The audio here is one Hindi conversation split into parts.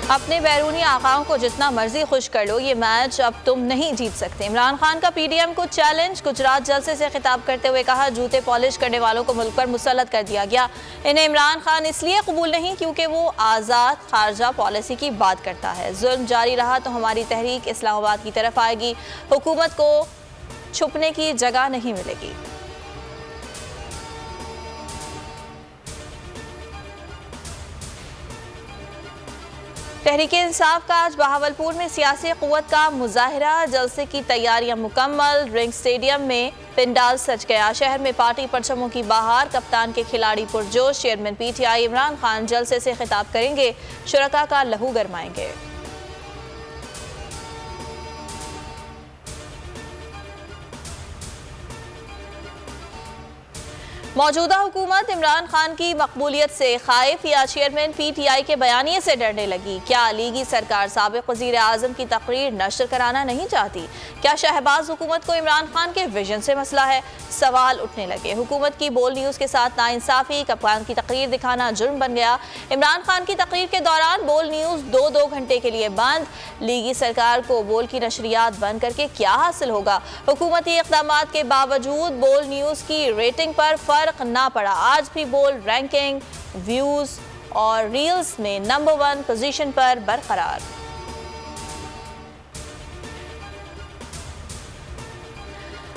अपने बैरूनी आकाओं को जितना मर्जी खुश कर लो, ये मैच अब तुम नहीं जीत सकते। इमरान खान का पीडीएम को चैलेंज। गुजरात जलसे से खिताब करते हुए कहा, जूते पॉलिश करने वालों को मुल्क पर मुसल्लत कर दिया गया। इन्हें इमरान खान इसलिए कबूल नहीं क्योंकि वो आज़ाद खारजा पॉलिसी की बात करता है। जुल्म जारी रहा तो हमारी तहरीक इस्लामाबाद की तरफ आएगी। हुकूमत को छुपने की जगह नहीं मिलेगी। तहरीक इंसाफ का आज बहावलपुर में सियासी क़ुव्वत का मुजाहिरा। जलसे की तैयारियां मुकम्मल। रिंग स्टेडियम में पिंडाल सज गया। शहर में पार्टी परचमों की बहार। कप्तान के खिलाड़ी पुरजोश। चेयरमैन पीटीआई इमरान खान जलसे से खिताब करेंगे। शुरका का लहू गरमाएंगे। मौजूदा हुकूमत इमरान खान की मकबूलियत से खाइफ या चेयरमैन पीटीआई के बयानिए से डरने लगी? क्या लीगी सरकार साबिक वज़ीर आज़म की तकरीर नशर कराना नहीं चाहती? क्या शहबाज हुकूमत को इमरान खान के विजन से मसला है? सवाल उठने लगे। हुकूमत की बोल न्यूज़ के साथ नाइंसाफ़ी। कप्तान की तकरीर दिखाना जुर्म बन गया। इमरान खान की तकरीर के दौरान बोल न्यूज़ 2-2 घंटे के लिए बंद। लीगी सरकार को बोल की नशरियात बंद करके क्या हासिल होगा? हुकूमती इक़दामात के बावजूद बोल न्यूज़ की रेटिंग पर फर्क ना पड़ा। आज भी बोल रैंकिंग, व्यूज और रील्स में नंबर 1 पोजीशन पर बरकरार।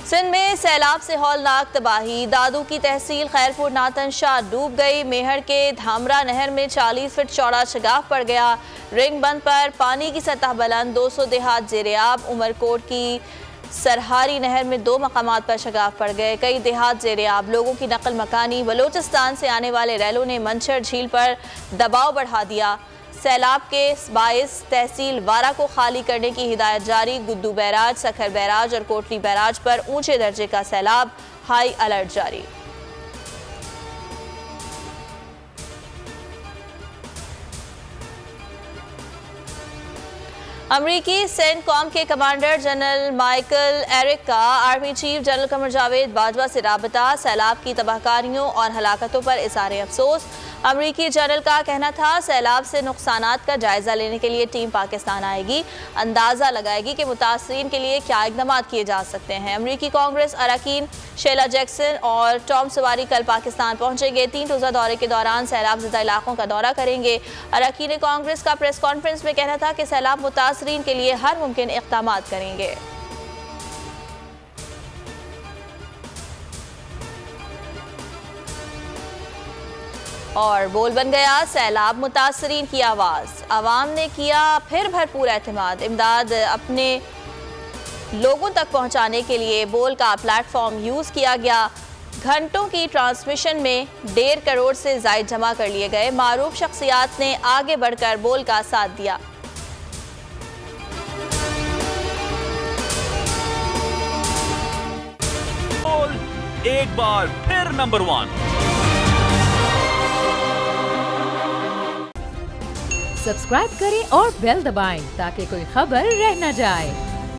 सिंध में सैलाब से हौलनाक तबाही। दादू की तहसील खैरपुर नातन शाह डूब गई। मेहर के धामरा नहर में 40 फीट चौड़ा शगाफ पड़ गया। रिंग बंद पर पानी की सतह बुलंद। 200 देहात जेरेआब। उमरकोट की सरहारी नहर में 2 मकामात पर शगाफ पड़ गए। कई देहात जेरेआब। लोगों की नकल मकानी। बलोचिस्तान से आने वाले रैलों ने मंछर झील पर दबाव बढ़ा दिया। सैलाब के बाइस तहसील वारा को खाली करने की हिदायत जारी। गुद्दू बैराज, सखर बैराज और कोटली बैराज पर ऊंचे दर्जे का सैलाब। हाई अलर्ट जारी। अमरीकी सेंटकॉम के कमांडर जनरल माइकल एरिक का army chief general Qamar Javed Bajwa से राबता। सैलाब की तबाहकारियों और हलाकतों पर इज़हार अफसोस। अमरीकी जनरल का कहना था, सैलाब से नुकसानात का जायजा लेने के लिए टीम पाकिस्तान आएगी, अंदाज़ा लगाएगी कि मुतासरीन के लिए क्या इक़दाम किए जा सकते हैं। अमरीकी कांग्रेस अरकान शीला जैक्सन और टॉम सवारी कल पाकिस्तान पहुंचेंगे। 3 रोज़ा दौरे के दौरान सैलाब ज़दा इलाकों का दौरा करेंगे। अरकान कांग्रेस का प्रेस कॉन्फ्रेंस में कहना था कि सैलाब मुतासरीन के लिए हर मुमकिन इक़दाम करेंगे। और बोल बन गया सैलाब मुतासरीन की आवाज़। आवाम ने किया फिर भरपूर एतमाद। इमदाद अपने लोगों तक पहुंचाने के लिए बोल का प्लेटफॉर्म यूज़ किया गया। घंटों की ट्रांसमिशन में 1.5 करोड़ से ज़ायद जमा कर लिए गए। मारूफ शख्सियात ने आगे बढ़कर बोल का साथ दिया। बोल एक बार फिर नंबर 1। सब्सक्राइब करें और बेल दबाएं ताकि कोई खबर रह न जाए।